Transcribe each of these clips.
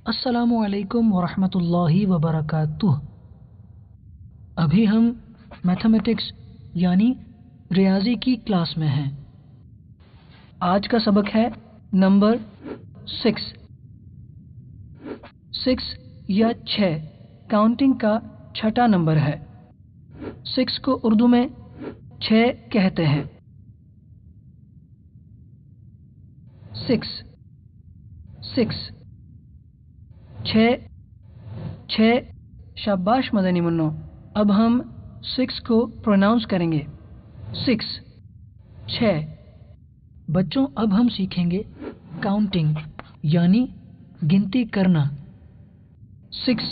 अस्सलामु अलैकुम वरहमतुल्लाहि वबरकातुह। अभी हम मैथमेटिक्स यानी रियाजी की क्लास में हैं। आज का सबक है नंबर 6। 6 या 6 काउंटिंग का छठा नंबर है। 6 को उर्दू में 6 कहते हैं। 6 6 6 शाबाश मदनी मुन्नो। अब हम 6 को प्रोनाउंस करेंगे। 6 6। बच्चों अब हम सीखेंगे काउंटिंग यानी गिनती करना। 6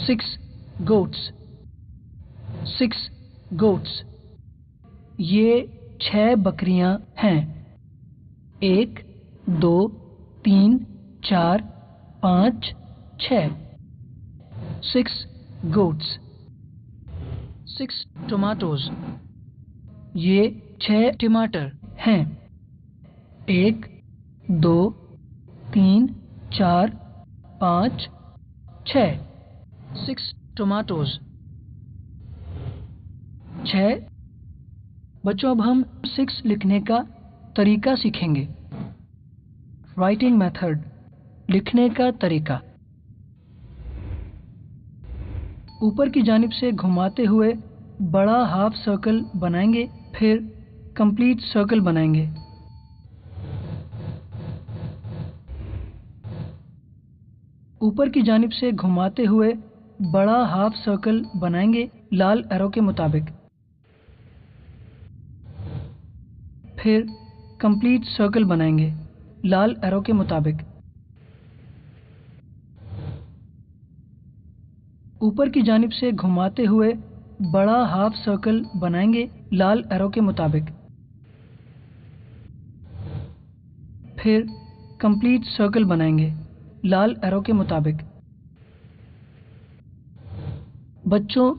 6 goats। 6 goats ये 6 बकरियां हैं। 1 2 3 4 5 6। 6 goats। 6 tomatoes ये 6 टमाटर हैं। 1 2 3 4 5 6। 6 tomatoes 6। बच्चों अब हम 6 लिखने का तरीका सीखेंगे। राइटिंग मेथड, लिखने का तरीका। ऊपर की जानिब से घुमाते हुए बड़ा हाफ सर्कल बनाएंगे, फिर कंप्लीट सर्कल बनाएंगे। ऊपर की जानिब से घुमाते हुए बड़ा हाफ सर्कल बनाएंगे लाल एरो के मुताबिक, फिर कंप्लीट सर्कल बनाएंगे लाल एरो के मुताबिक। ऊपर की जानिब से घुमाते हुए बड़ा हाफ सर्कल बनाएंगे लाल एरो के मुताबिक, फिर कंप्लीट सर्कल बनाएंगे लाल एरो के मुताबिक। बच्चों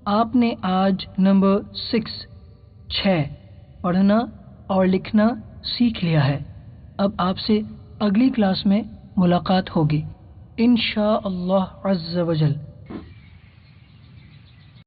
आपने आज नंबर 6 पढ़ना और लिखना सीख लिया है। अब आपसे अगली क्लास में मुलाकात होगी इंशाअल्लाह अज़्ज़ व जल।